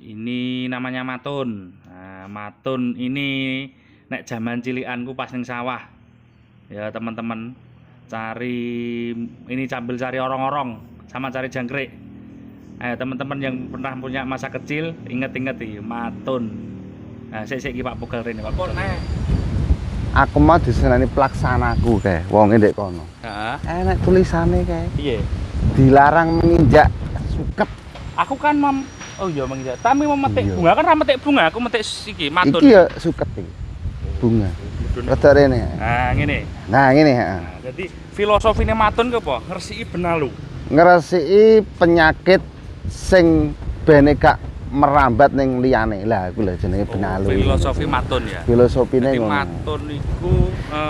Ini namanya matun. Nah, matun ini nek zaman cilikanku pas ning sawah. Ya teman-teman, cari ini sambil cari orong-orong sama cari jangkrik. Ayo teman-teman yang pernah punya masa kecil, inget-inget nih matun. Nah, sik iki Pak Pugal rene Pak. Pun Aku mau disenani pelaksanaku kae, wong ndek kono. Heeh. Enak tulisane kae. Iya. Dilarang menginjak suket. Aku kan oh iya menginjak. Tapi mau metik Iya. bunga kan ra metik bunga, aku metik iki matun. Iki ya suket iki. Bunga. Rada rene. Nah, ngene. Nah, ngene heeh. Nah, jadi filosofine matun ku apa? Ngresiki benalu. Ngresiki penyakit sing bene gak merambat ning liyane. Lah iku lho jenenge benalu. Filosofi matun ya. Filosofine Jadi ngono. matun iku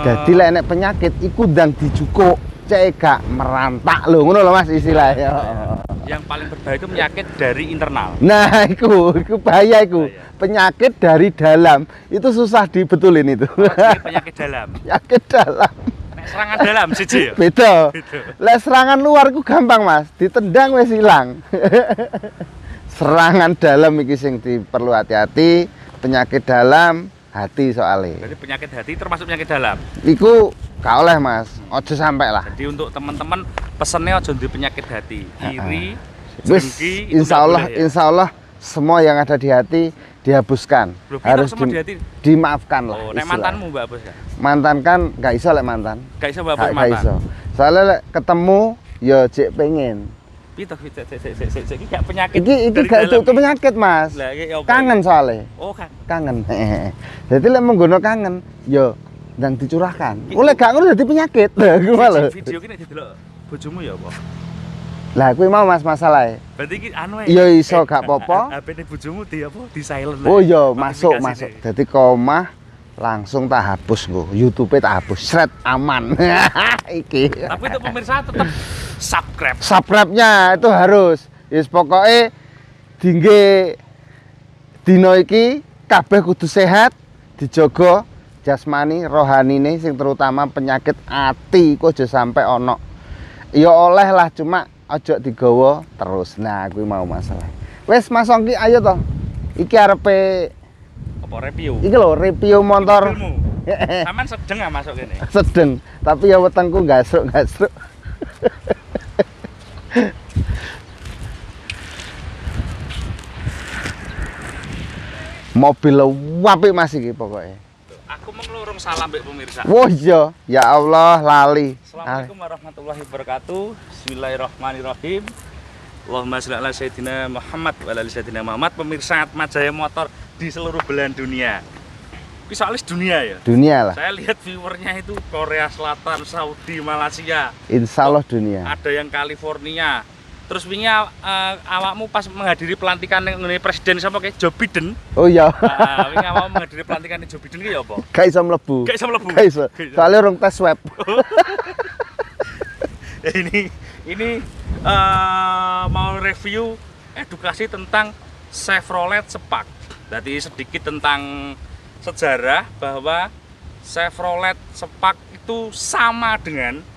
Dadi lek nek penyakit iku ndang dijukuk, cek gak merantak lho, ngono lho Mas istilahnya. yang paling berbahaya itu penyakit dari internal. Nah, iku bahaya iku. Penyakit dari dalam itu susah dibetulin itu. Ini penyakit dalam. Penyakit dalam. Nek serangan dalam siji ya. Beda. Beda. Lek serangan luar iku gampang Mas, ditendang wis ilang. Serangan dalam iki sing diperlu hati-hati, penyakit dalam hati soalnya. Jadi penyakit hati termasuk penyakit dalam. Iku gak oleh Mas, ojo sampai lah. Jadi untuk teman-teman pesennya ojo di penyakit hati. Iri, Wis, dengki, itu insya Allah, nggak boleh ya? insya Allah semua yang ada di hati dihapuskan. Loh, pinter Harus semua di hati. dimaafkan lah. Oh, nek istilah. mantanmu Mbak Bos ya? Mantan kan gak iso lek mantan. Gak bisa Mbak Bos Gak mantan. iso. Soalnya lek ketemu ya cek pengen. Pito iki gak penyakit. Iki dari gak dalam itu penyakit Mas. Lah iki apa? Kangen soalnya. Oh, kan. Kangen. Jadi lek menggono kangen, ya dan dicurahkan. Oleh gak ngono dadi penyakit. Lah gimana lho. Video kini didelok bojomu ya apa? Lah kuwi mau Mas masalahnya. Berarti iki anu Iya iso gak apa-apa. HP-ne bojomu di apa? Di silent. Oh ae. iya, masuk. Notifikasine. Jadi komah langsung tak hapus nggo. YouTube tak hapus. Shred aman. Iki. Tapi untuk pemirsa tetap subscribe. Subscribe-nya itu harus. Wis pokoke dingge dina iki kabeh kudu sehat, dijogo jasmani, rohanine sing terutama penyakit ati iku aja sampe ono. Ya oleh lah cuma aja digawa terus. Nah, kuwi mau masalah. Wis Mas Ongki ayo to. Iki arepe Apa review? iki lho review motor Mobilmu. Saman sedeng nggak masuk gini? sedeng, tapi ya wetengku gasruk-gasruk. Mobil apik Mas iki pokoknya. Aku mengelurung salam mbek pemirsa. Wah iya, ya Allah lali. Assalamualaikum warahmatullahi wabarakatuh. Bismillahirrahmanirrahim. Allahumma sholli ala sayyidina Muhammad wa ala sayyidina Muhammad. Pemirsa Atma Jaya Motor di seluruh belahan dunia. Ini soalnya dunia ya. Dunia lah, Saya lihat viewernya itu Korea Selatan, Saudi, Malaysia. insya Allah dunia. Ada yang California. Terus wingi awakmu pas menghadiri pelantikan ngene presiden sama kayak Joe Biden. Oh iya, Wingi awakmu menghadiri pelantikan Joe Biden ki ya apa? gak iso mlebu. Gak bisa mlebu. Gak iso. Soalnya orang tes swab. ini mau review edukasi tentang Chevrolet Spark. Jadi sedikit tentang sejarah bahwa Chevrolet Spark itu sama dengan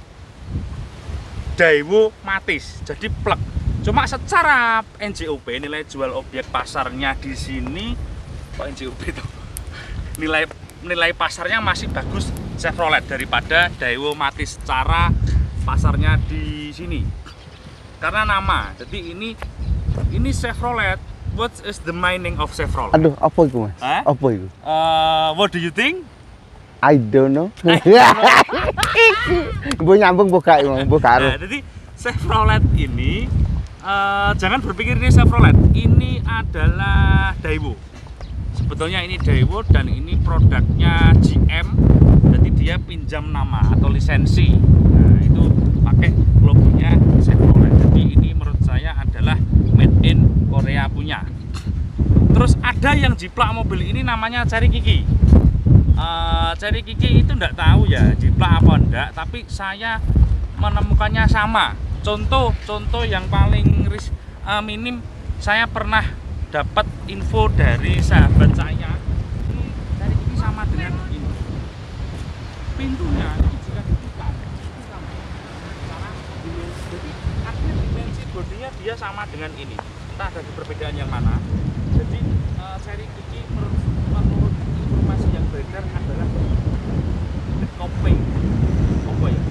Daewoo Matiz, jadi plug. Cuma secara NJOP nilai jual objek pasarnya di sini, kok NJOP itu nilai pasarnya masih bagus Chevrolet daripada Daewoo Matiz secara pasarnya di sini. Karena nama, jadi ini Chevrolet. What is the meaning of Chevrolet? Aduh, apa itu Mas? Hah? Apa itu? What do you think? I don't know. Bu nyambung buka emang, buka Nah, jadi Chevrolet ini jangan berpikir ini Chevrolet, ini adalah Daewoo. Sebetulnya ini Daewoo dan ini produknya GM. Jadi dia pinjam nama atau lisensi. Nah, itu pakai logonya Chevrolet. Jadi ini menurut saya adalah made in Korea punya. Terus ada yang jiplak mobil ini namanya Cherry Kiki. Cherry Kiki itu enggak tahu ya jiplak apa enggak, tapi saya menemukannya sama. Contoh yang paling minim, saya pernah dapat info dari sahabat saya. Ini Cherry Kiki sama dengan ini. Pintunya itu jika dibuka itu sama. Jadi artinya dimensi bodinya dia sama dengan ini. Entah ada perbedaan yang mana. Jadi seri ini menurut informasi yang beredar adalah kopi apa ya,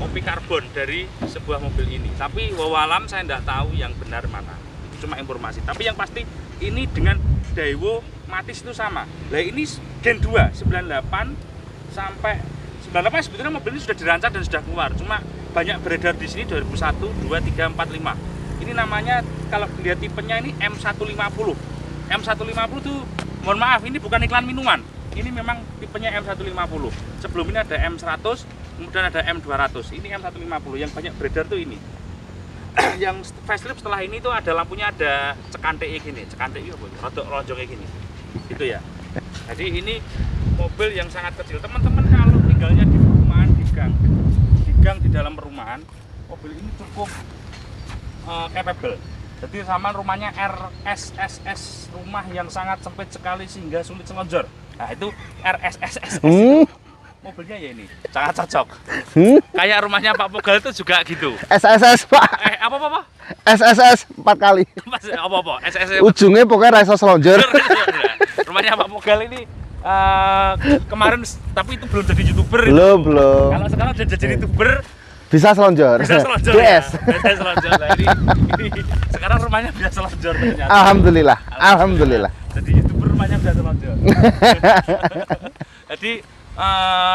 kopi karbon dari sebuah mobil ini, tapi wawalam saya tidak tahu yang benar mana, itu cuma informasi. Tapi yang pasti ini dengan Daewoo Matiz itu sama. Nah ini Gen 2 98 sampai 98 sebetulnya mobil ini sudah dirancang dan sudah keluar, cuma banyak beredar di sini 2001, 2, 3, 4, 5. Ini namanya kalau dilihat tipenya ini M150. M150 tuh mohon maaf ini bukan iklan minuman. Ini memang tipenya M150. Sebelum ini ada M100, kemudian ada M200. Ini M150 yang banyak beredar tuh ini. Yang facelift setelah ini tuh ada lampunya, ada cekantik gini. Cekantik apa? Rodok lonjong kayak gini. Gitu ya. Jadi ini mobil yang sangat kecil. Teman-teman kalau tinggalnya di perumahan, di gang di dalam perumahan, mobil ini cukup capable. Jadi sama rumahnya RSSS, rumah yang sangat sempit sekali sehingga sulit selonjor. Nah itu RSSS. Mobilnya ya ini sangat cocok. Kayak rumahnya Pak Pogal itu juga gitu. SSS Pak. Apa? SSS 4 kali. Apa? SSS. Ujungnya pokoknya rasa selonjor. Rumahnya Pak Pogal ini kemarin, tapi itu belum jadi YouTuber. Belum. Kalau sekarang udah jadi YouTuber, bisa selonjor. Bisa selonjor. DS. Ya. Bisa selonjor. Nah, ini sekarang rumahnya bisa selonjor ternyata. Alhamdulillah. Jadi YouTuber rumahnya bisa selonjor. Jadi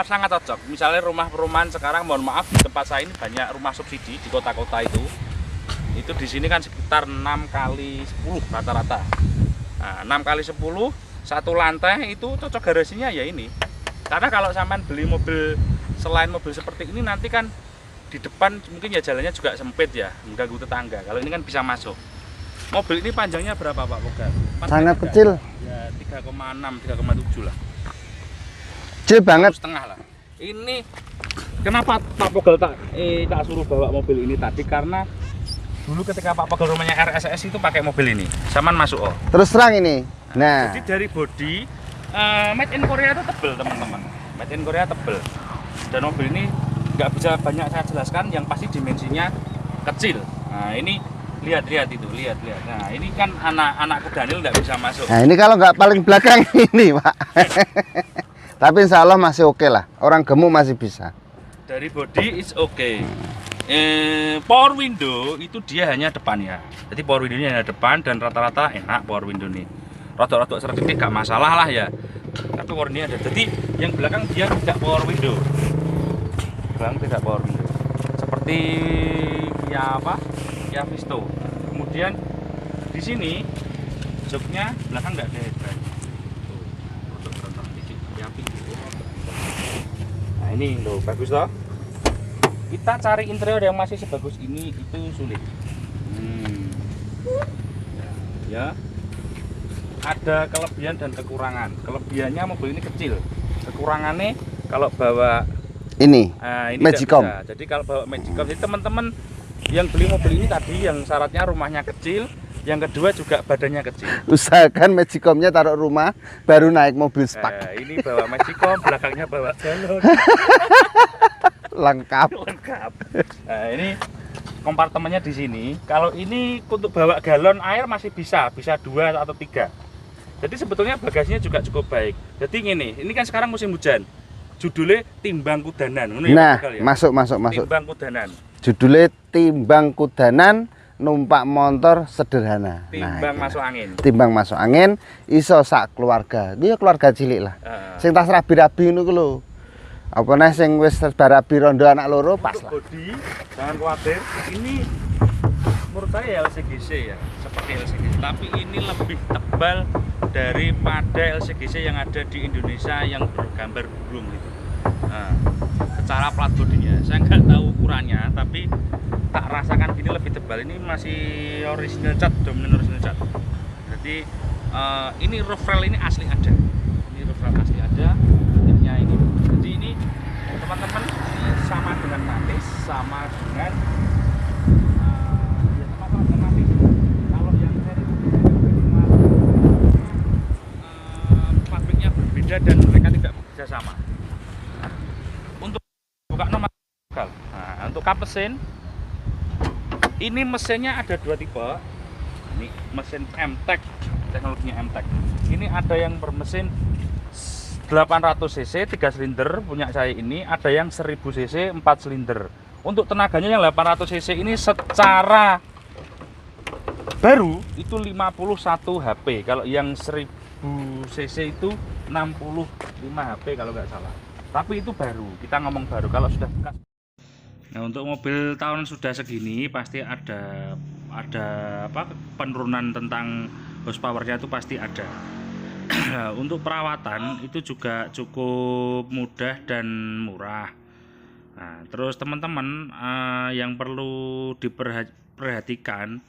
sangat cocok. Misalnya rumah perumahan sekarang, mohon maaf, di tempat saya ini banyak rumah subsidi di kota-kota itu. Itu di sini kan sekitar 6 kali 10 rata-rata. Nah, 6 kali 10 satu lantai itu cocok garasinya ya ini. Karena kalau sampean beli mobil selain mobil seperti ini nanti kan di depan mungkin ya jalannya juga sempit ya, mengganggu tetangga. Kalau ini kan bisa masuk. Mobil ini panjangnya berapa Pak Pogal? Sangat kecil. Ya 3,6, 3,7 lah. Kecil banget. Setengah lah. Ini kenapa Pak Pogal tak suruh bawa mobil ini tadi, karena dulu ketika Pak Pogal rumahnya RSS itu pakai mobil ini. Saman masuk Terus terang ini. Nah. Jadi dari body made in Korea itu tebel teman-teman. Made in Korea tebel. Dan mobil ini nggak bisa banyak saya jelaskan, yang pasti dimensinya kecil. Nah ini lihat itu. Nah ini kan anakku Daniel nggak bisa masuk. Nah ini kalau nggak paling belakang ini Pak. Tapi insya Allah masih oke lah. Orang gemuk masih bisa. Dari body is okay. Power window itu dia hanya depan ya. Jadi power window-nya hanya depan dan rata-rata enak power window nih. Rotok-rotok sedikit gak masalah lah ya. Tapi warnanya ada. Jadi yang belakang dia tidak power window. Belakang tidak power window. Seperti Kia Visto. Kemudian di sini joknya belakang nggak ada headrest. Nah ini loh, bagus loh. Kita cari interior yang masih sebagus ini itu sulit. Ya. Ada kelebihan dan kekurangan. Kelebihannya mobil ini kecil. Kekurangannya kalau bawa ini Magicom. Jadi kalau bawa Magicom, jadi teman-teman yang beli mobil ini tadi yang syaratnya rumahnya kecil, yang kedua juga badannya kecil. Usahakan Magicomnya taruh rumah, baru naik mobil spark. Ini bawa Magicom, belakangnya bawa galon. Lengkap. Nah, ini kompartemennya di sini. Kalau ini untuk bawa galon air masih bisa 2 atau 3. Jadi sebetulnya bagasinya juga cukup baik. Jadi ini kan sekarang musim hujan. Judulnya Timbang Kudanan. Nah, ya? masuk. Timbang Kudanan. Judulnya Timbang Kudanan, numpak motor sederhana. Timbang masuk angin. Timbang masuk angin, iso sak keluarga. Dia keluarga cilik lah. Sing tas rabi-rabi ngono ku lho. Apa nih sing wis rabi rondo anak loro pas lah. Bodi, jangan khawatir. Ini menurut saya LCGC ya, seperti LCGC, tapi ini lebih tebal daripada LCGC yang ada di Indonesia yang bergambar burung gitu. Nah, secara plat bodinya saya nggak tahu ukurannya, tapi tak rasakan gini lebih tebal. Ini masih original cat, dominan original cat. Jadi ini roof rail ini asli ada. Ini roof rail asli ada. Akhirnya ini. Jadi ini teman-teman sama dengan Matiz, sama dengan kalau yang seri pabriknya berbeda dan mereka tidak bekerja sama. Untuk buka nomor untuk kap mesin ini mesinnya ada 2 tipe. Ini mesin MTEK teknologinya MTEK. Ini ada yang bermesin 800 cc 3 silinder punya saya ini, ada yang 1000 cc 4 silinder. Untuk tenaganya yang 800 cc ini secara baru itu 51 HP. Kalau yang 1000 cc itu 65 HP kalau nggak salah. Tapi itu baru, kita ngomong baru. Kalau sudah bekas. Nah, untuk mobil tahun sudah segini pasti ada apa penurunan tentang horsepowernya itu pasti ada. Untuk perawatan itu juga cukup mudah dan murah. Nah, terus teman-teman yang perlu diperhatikan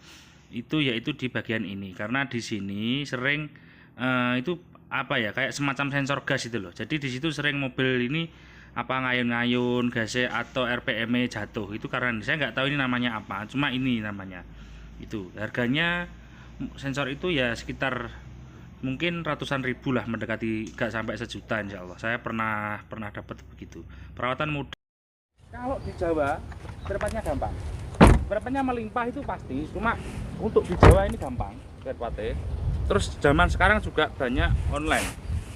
itu yaitu di bagian ini, karena di sini sering itu apa ya, kayak semacam sensor gas itu loh. Jadi di situ sering mobil ini apa ngayun-ngayun gasnya atau RPM-nya jatuh. Itu karena saya nggak tahu ini namanya apa, cuma ini namanya. Itu harganya sensor itu ya sekitar mungkin ratusan ribu lah, mendekati nggak sampai sejuta insya Allah. Saya pernah dapat begitu. Perawatan mudah. Kalau di Jawa perawatnya gampang, perawatnya melimpah itu pasti. Cuma untuk di Jawa ini gampang perawatnya. Terus zaman sekarang juga banyak online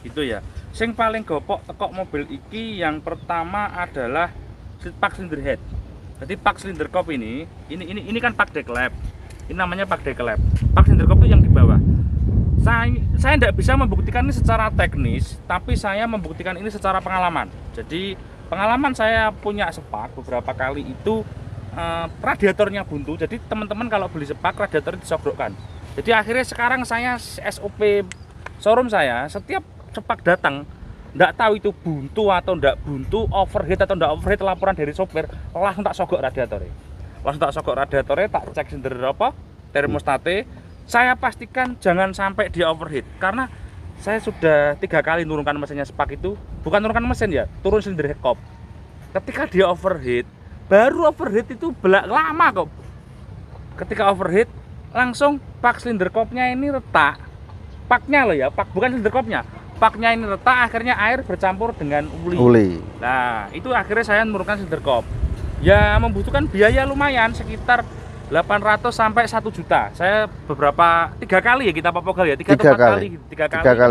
gitu ya. Sing paling gopok tekok mobil iki yang pertama adalah pak cylinder head. Jadi pak cylinder cop ini kan pak decklap. Ini namanya pak decklap. Pak cylinder cop itu yang di bawah. Saya tidak bisa membuktikan ini secara teknis, tapi saya membuktikan ini secara pengalaman. Jadi pengalaman saya punya sepak beberapa kali itu radiatornya buntu. Jadi teman-teman kalau beli sepak radiator disogrokkan. Jadi akhirnya sekarang saya SOP showroom saya setiap sepak datang, nggak tahu itu buntu atau nggak buntu, overheat atau nggak overheat, laporan dari sopir langsung tak sogok radiatornya, tak cek sender apa termostate. Saya pastikan jangan sampai dia overheat, karena saya sudah 3 kali nurunkan mesinnya sepak itu, bukan nurunkan mesin ya, turun silinder head kop. Ketika dia overheat, baru overheat itu lama kok. Ketika overheat langsung pak silinder kopnya ini retak, paknya loh ya, pak bukan silinder kopnya, paknya ini retak, akhirnya air bercampur dengan uli. Nah itu akhirnya saya menurunkan silinder kop. Ya membutuhkan biaya lumayan sekitar 800 sampai 1 juta. Saya 3 kali ya kita popogal ya, 3 kali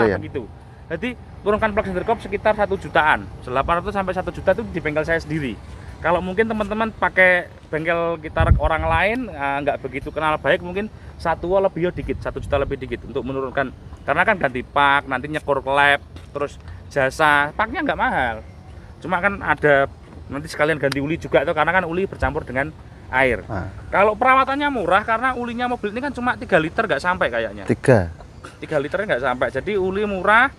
ya gitu. Jadi turunkan plug silinder kop sekitar 1 jutaan, 800 sampai 1 juta itu di bengkel saya sendiri. Kalau mungkin teman-teman pakai bengkel kita orang lain nggak begitu kenal baik, mungkin 1 lebih dikit, 1 juta lebih dikit untuk menurunkan, karena kan ganti pak, nanti nyekur klep, terus jasa paknya nggak mahal, cuma kan ada nanti sekalian ganti uli juga tuh, karena kan uli bercampur dengan air. Kalau perawatannya murah karena ulinya mobil ini kan cuma 3 liter nggak sampai kayaknya. 3 liternya nggak sampai, jadi uli murah.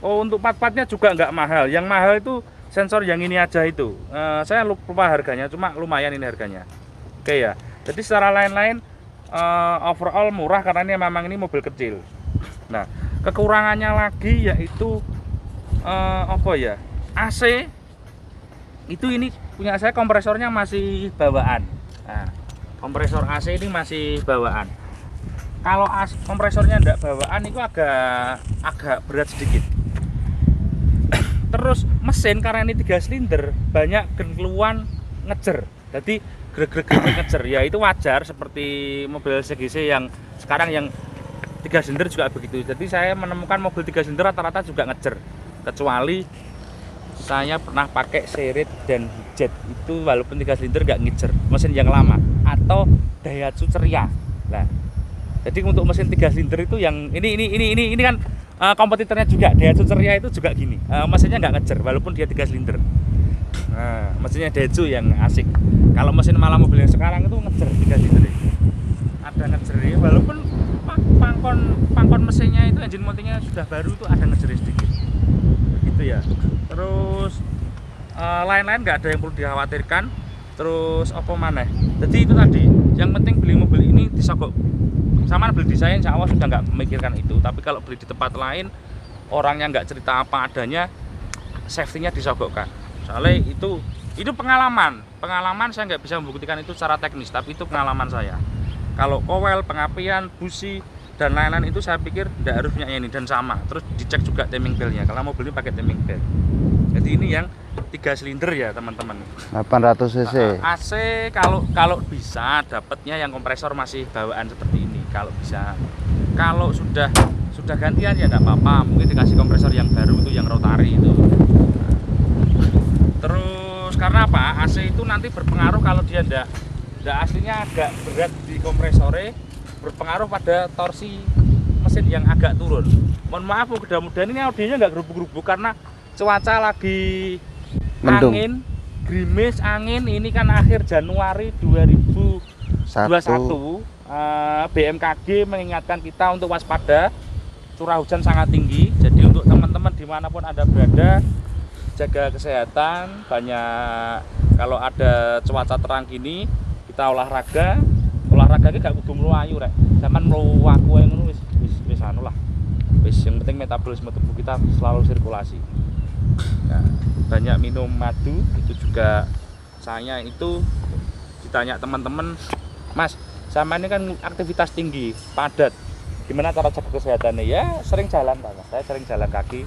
Untuk part-partnya juga nggak mahal, yang mahal itu sensor yang ini aja itu. Saya lupa harganya, cuma lumayan ini harganya. Oke ya. Jadi secara lain-lain overall murah karena ini memang ini mobil kecil. Nah, kekurangannya lagi yaitu apa ya? AC itu ini punya saya kompresornya masih bawaan. Nah, kompresor AC ini masih bawaan. Kalau kompresornya enggak bawaan itu agak berat sedikit. Terus mesin karena ini 3 silinder banyak keluhan ngejer, jadi greg-greg ngejer ya, itu wajar seperti mobil CGC yang sekarang yang 3 silinder juga begitu. Jadi saya menemukan mobil 3 silinder rata-rata juga ngejer, kecuali saya pernah pakai Serit dan Jet itu walaupun 3 silinder nggak ngejer, mesin yang lama, atau Daihatsu Ceria. Nah, jadi untuk mesin 3 silinder itu yang ini kan kompetitornya juga, Daihatsu Ceria itu juga gini, mesinnya nggak ngejer walaupun dia 3 silinder. Nah, mesinnya Daihatsu yang asik. Kalau mesin malah mobil yang sekarang itu ngejer 3 silinder, ada ngejer walaupun pangkon mesinnya itu engine mountingnya sudah baru, itu ada ngejer sedikit gitu ya. Terus lain-lain nggak ada yang perlu dikhawatirkan. Terus apa mana, jadi itu tadi yang penting beli mobil ini disogok. Sama beli di saya insya Allah sudah nggak memikirkan itu, tapi kalau beli di tempat lain orangnya nggak cerita apa adanya, safety-nya disogokkan. Soalnya itu pengalaman saya nggak bisa membuktikan itu secara teknis, tapi itu pengalaman saya. Kalau kowel, pengapian, busi dan lain-lain itu saya pikir tidak harus punya ini, dan sama terus dicek juga timing bell-nya kalau mobil ini pakai timing bell. Jadi ini yang 3 silinder ya teman-teman, 800 cc. AC kalau bisa dapatnya yang kompresor masih bawaan seperti ini kalau bisa. Kalau sudah gantian ya enggak apa-apa, mungkin dikasih kompresor yang baru itu yang rotari itu. Terus karena apa? AC itu nanti berpengaruh kalau dia enggak aslinya agak berat di kompresornya, berpengaruh pada torsi mesin yang agak turun. Mohon maaf mudah-mudahan ini audionya nggak gerubuk-gerubuk karena cuaca lagi mendung, angin, gerimis angin. Ini kan akhir Januari 2021. BMKG mengingatkan kita untuk waspada, curah hujan sangat tinggi. Jadi untuk teman-teman dimanapun Anda berada, jaga kesehatan. Banyak kalau ada cuaca terang gini, kita olahraga ini gak kudu mlayu rek. Zaman mlaku ngono wis anu lah. Wis yang penting metabolisme tubuh kita selalu sirkulasi. Nah, banyak minum madu itu juga. Saya itu ditanya teman-teman, "Mas, sama ini kan aktivitas tinggi, padat. Gimana cara jaga kesehatannya?" Ya, sering jalan, Pak. Saya sering jalan kaki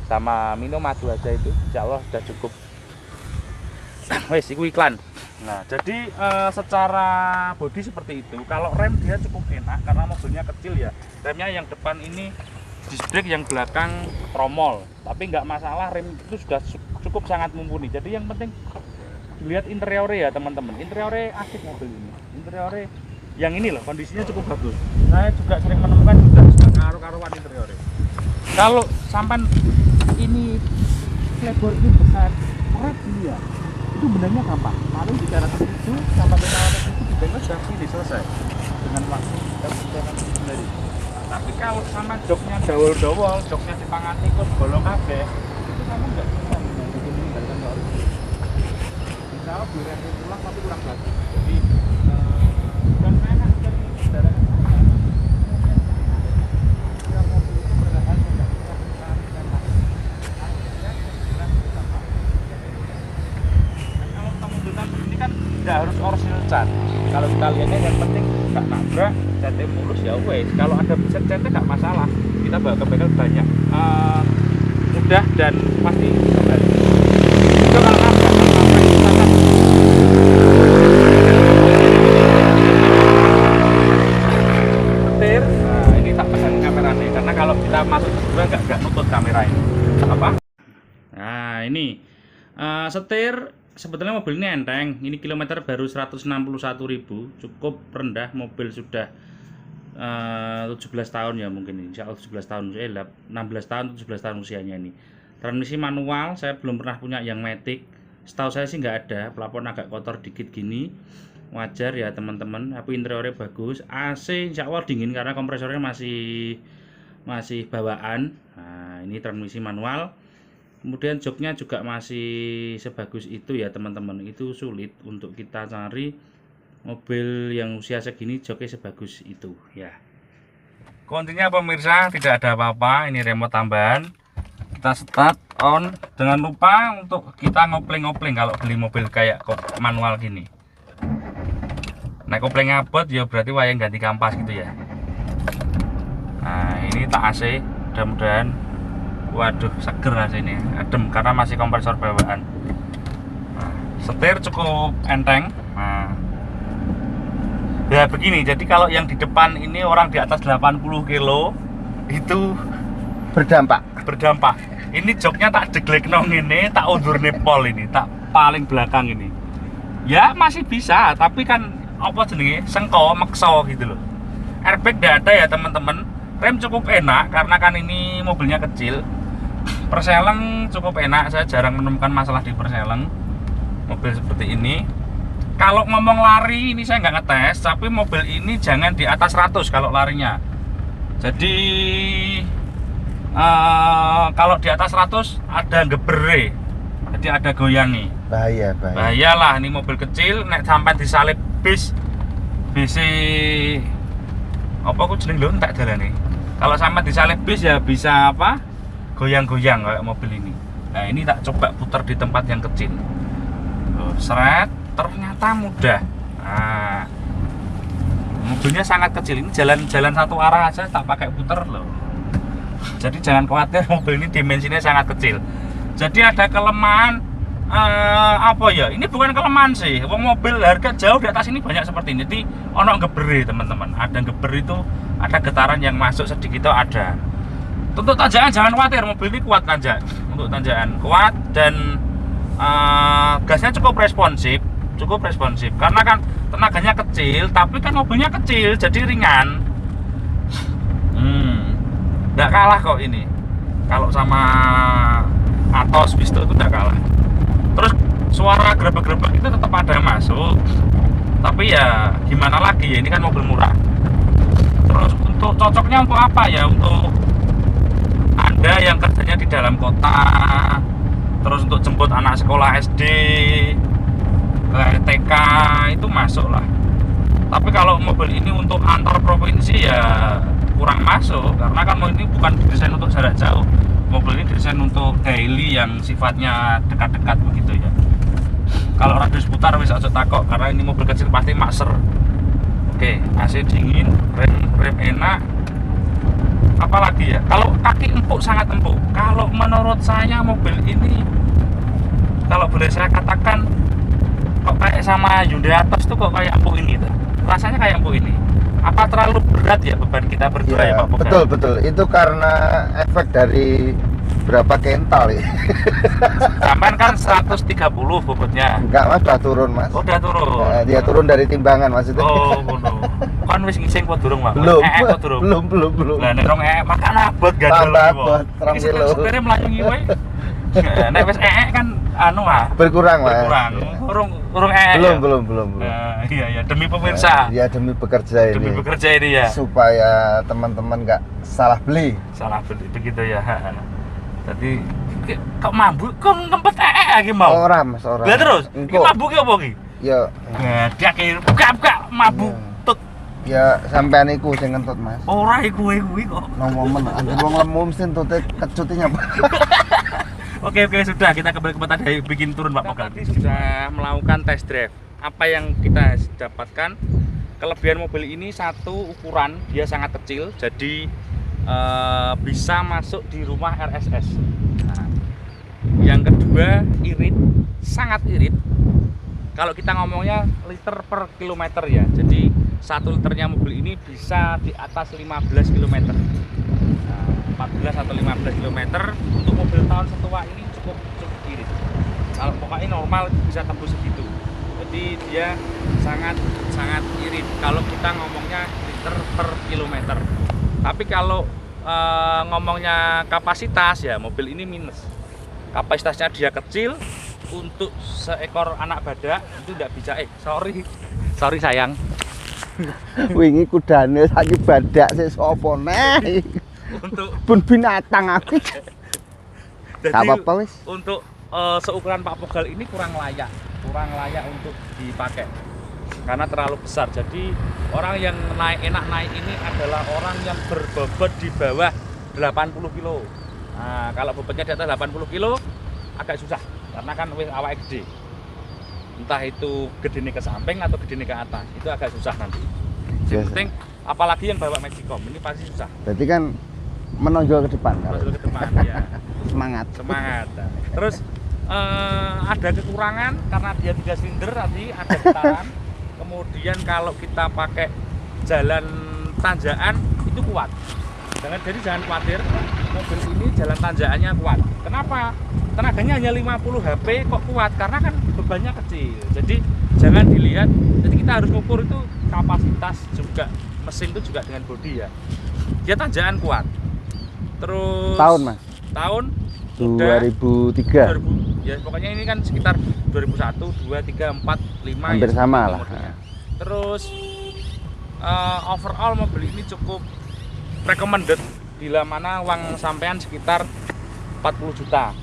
sama minum madu aja itu. Insyaallah sudah cukup. Wes, iku iklan. Nah, jadi secara bodi seperti itu. Kalau rem dia cukup enak karena mobilnya kecil ya. Remnya yang depan ini disc brake, yang belakang tromol. Tapi nggak masalah, rem itu sudah cukup sangat mumpuni. Jadi yang penting dilihat interiornya ya teman-teman. Interiornya asik mobil ini. Interiornya yang ini loh, kondisinya cukup bagus. Saya juga sering menemukan sudah karu-karuan interiornya. Kalau sampan ini lebar ini besar, keren dia. Itu benarnya gampang. Paling di daerah itu sampai ke daerah itu dibentuk sudah pilih selesai dengan waktu dan sendiri. Tapi kalau sama joknya dawol-dawol, joknya dipangan ikut bolong kabeh, itu kamu nggak bisa mengendalikan lori. Insya Allah biar pulang tapi kurang bagus. Jadi dan saya kan kendaraan tidak harus original cat. Kalau kita lihatnya yang penting nggak nabrak, catnya mulus ya wes. Kalau ada besar catnya nggak masalah, kita bawa ke bengkel banyak, mudah dan pasti kembali. Itu kalau nabrak kita kan setir. Nah, ini tak pasang kameranya karena kalau kita masuk berdua nggak nutut kamera ini. Apa? Nah ini setir. Sebetulnya mobil ini enteng, ini kilometer baru 161.000, cukup rendah. Mobil sudah 17 tahun ya mungkin, insya Allah 17 tahun, 16 tahun, 17 tahun usianya ini. Transmisi manual, saya belum pernah punya yang matic, setahu saya sih nggak ada. Plafon agak kotor dikit gini, wajar ya teman-teman. Tapi interiornya bagus, AC insya Allah dingin karena kompresornya masih bawaan. Nah ini transmisi manual. Kemudian joknya juga masih sebagus itu ya teman-teman. Itu sulit untuk kita cari mobil yang usia segini joknya sebagus itu ya. Kuncinya pemirsa tidak ada apa-apa. Ini remote tambahan. Kita start on. Jangan lupa untuk kita ngopling-ngopling kalau beli mobil kayak manual gini. Nah koplingnya abot ya berarti wayang ganti kampas gitu ya. Nah ini tak AC, mudah-mudahan. Waduh, seger AC ini, adem karena masih kompresor bawaan. Nah, setir cukup enteng. Nah, ya begini, jadi kalau yang di depan ini orang di atas 80 kilo itu berdampak. Ini joknya tak jeglek nong ini, tak undur pol ini, tak paling belakang ini. Ya masih bisa, tapi kan apa jenenge sengko, mekso gitu loh. Airbag tidak ada ya teman-teman. Rem cukup enak karena kan ini mobilnya kecil. Perseleng cukup enak, saya jarang menemukan masalah di perseleng mobil seperti ini. Kalau ngomong lari ini saya nggak ngetes, tapi mobil ini jangan di atas 100 kalau larinya. Jadi kalau di atas 100 ada gebere, jadi ada goyangi. Bahaya lah, ini mobil kecil nek sampai disalip bis apa aku jeneng lho tak jalani. Kalau sampai disalip bis ya bisa apa? Goyang-goyang kayak mobil ini. Nah ini tak coba putar di tempat yang kecil. Seret, ternyata mudah. Nah, mobilnya sangat kecil. Ini jalan satu arah aja tak pakai putar loh. Jadi jangan khawatir, mobil ini dimensinya sangat kecil. Jadi ada kelemahan apa ya, ini bukan kelemahan sih. Wong mobil harga jauh di atas ini banyak seperti ini. Jadi ono geberi teman-teman, ada geber itu, ada getaran yang masuk sedikit itu ada. Untuk tanjakan jangan khawatir, mobil ini kuat tanjak. Untuk tanjakan kuat dan gasnya cukup responsif karena kan tenaganya kecil, tapi kan mobilnya kecil jadi ringan. Nggak kalah kok ini. Kalau sama Atos Visto itu nggak kalah. Terus suara grebek-grebek itu tetap ada yang masuk, tapi ya gimana lagi ya, ini kan mobil murah. Terus untuk cocoknya untuk apa ya, untuk Anda yang kerjanya di dalam kota, terus untuk jemput anak sekolah SD ke TK itu masuk lah. Tapi kalau mobil ini untuk antar provinsi ya kurang masuk, karena kan ini bukan didesain untuk jarak jauh. Mobil ini didesain untuk daily yang sifatnya dekat-dekat begitu ya. Kalau radius putar wis aja takok, karena ini mobil kecil pasti makser. Oke, AC dingin, rem enak. Apalagi ya, kalau kaki empuk, sangat empuk. Kalau menurut saya mobil ini, kalau boleh saya katakan, kok kayak sama Hyundai Atos tuh kok kayak empuk ini tuh. Rasanya kayak empuk ini. Apa terlalu berat ya beban kita berdua ya Pak Pogal? Betul. Itu karena efek dari berapa kental ya. Sampai kan 130 bobotnya. Enggak mas, udah turun mas. Oh, udah turun. Nah, dia turun dari timbangan maksudnya. Oh, ngono. Kan wis ngising kok durung, Pak? Belum. Durung. Belum. Lah nek rong makan abot gandul. Abot, 2 kilo. Supire mlayu ngiwe. Nek wis kan anu berkurang mas. Urung Belum. Nah, iya demi pemirsa. Ya demi bekerja ini. Demi bekerja ini ya. Supaya teman-teman nggak salah beli. Salah beli begitu ya. Jadi kok mabuk kok ngempet lagi mau. Ora mas, ora. Lah terus, iki mabuk apa iki? Ya. Dia buka mabuk. Tut. Ya sampean iku sing ngentut mas. Ora iku kok. No momen, anjir wong lemu mesti entute kecutnya. Oke, sudah, kita kembali ke tadi bikin turun Pak Pogal. Tadi sudah melakukan test drive. Apa yang kita dapatkan? Kelebihan mobil ini satu, ukuran dia sangat kecil, jadi bisa masuk di rumah RSS. Nah, yang kedua, irit, sangat irit. Kalau kita ngomongnya liter per kilometer ya, jadi 1 liternya mobil ini bisa di atas 15 km. 14 atau 15 km untuk mobil tahun setua ini cukup irit. Kalau pokoknya normal bisa tembus segitu. Jadi dia sangat irit kalau kita ngomongnya liter per kilometer. Tapi kalau ngomongnya kapasitas ya, mobil ini minus. Kapasitasnya dia kecil, untuk seekor anak badak itu tidak bisa. Sorry sayang. Wingi kudane saiki badak sik sapa neh. Untuk pun binatang aku. Jadi apa wis. Untuk seukuran Pak Pogal ini kurang layak untuk dipakai karena terlalu besar. Jadi orang yang enak naik ini adalah orang yang berbobot di bawah 80 kilo. Nah, kalau bobotnya di atas 80 kilo agak susah karena kan wis awake gede. Entah itu gedene ke samping atau gedene ke atas, itu agak susah nanti. Yang penting apalagi yang bawa Magicom ini pasti susah. Berarti kan menonjol ke depan. Menonjol ke depan ya. Semangat. Terus ada kekurangan karena dia 3 silinder tadi, ada getaran. Kemudian kalau kita pakai jalan tanjakan itu kuat. Jangan khawatir, mobil ini jalan tanjakannya kuat. Kenapa? Tenaganya hanya 50 HP kok kuat, karena kan bebannya kecil. Jadi jangan dilihat, jadi kita harus ngukur itu kapasitas juga, mesin itu juga dengan bodi ya. Dia tanjakan kuat. Terus tahun mas? Tahun 2003. 2000, ya pokoknya ini kan sekitar 2001, 2, 3, 4, 5 hampir ya, sama lah. Terus overall mobil ini cukup recommended bila mana uang sampean sekitar 40 juta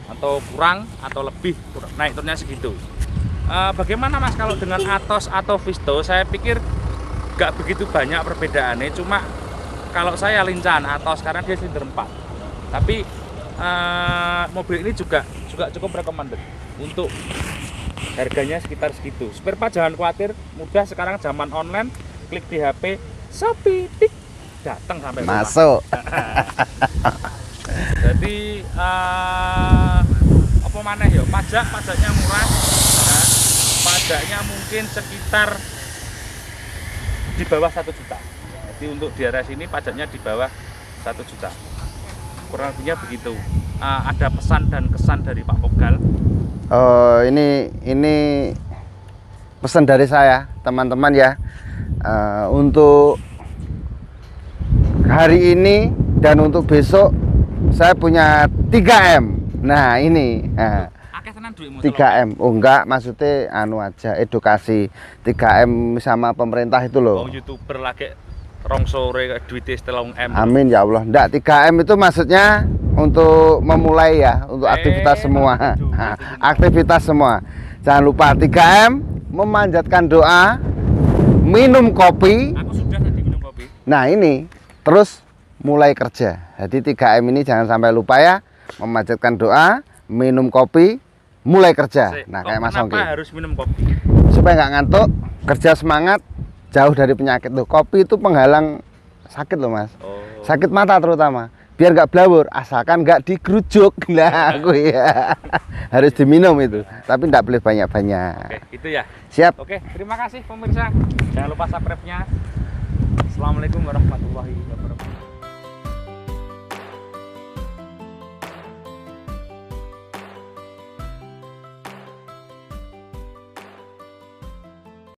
atau kurang atau lebih, naik turunnya segitu. Bagaimana mas kalau dengan Atos atau Visto? Saya pikir gak begitu banyak perbedaannya, cuma kalau saya lincahan Atos karena dia silinder 4. Tapi mobil ini juga cukup recommended untuk harganya sekitar segitu. Spare part jangan khawatir, mudah, sekarang zaman online, klik di HP Shopee, tik, datang sampai rumah. Masuk. Jadi apa maneh ya, pajaknya murah. Nah, pajaknya mungkin sekitar di bawah 1 juta. Jadi untuk di area sini pajaknya di bawah 1 juta. Kurang lebihnya begitu. Ada pesan dan kesan dari Pak Pogal. Ini pesan dari saya, teman-teman ya. Untuk hari ini dan untuk besok saya punya 3M. Nah, ini. Akeh tenan duitmu. 3M. Oh enggak, maksudnya anu aja, edukasi 3M sama pemerintah itu loh. Wong YouTuber lagi rong sore duitnya 3M. Amin ya Allah. Enggak, 3M itu maksudnya untuk memulai ya, untuk aktivitas semua. Aktivitas semua. Jangan lupa 3M, memanjatkan doa, minum kopi. Aku sudah tadi minum kopi. Nah, ini terus mulai kerja. Jadi 3M ini jangan sampai lupa ya. Memanjatkan doa, minum kopi, mulai kerja. Nah, kayak Mas Ongki. Kenapa harus minum kopi? Supaya nggak ngantuk, kerja semangat, jauh dari penyakit tuh. Kopi itu penghalang sakit loh Mas. Sakit mata terutama. Biar nggak blawur, asalkan nggak digerujuk. Nah, aku ya harus diminum itu. Tapi nggak boleh banyak-banyak. Oke, itu ya. Siap. Oke, terima kasih pemirsa. Jangan lupa subscribe-nya. Assalamualaikum warahmatullahi wabarakatuh.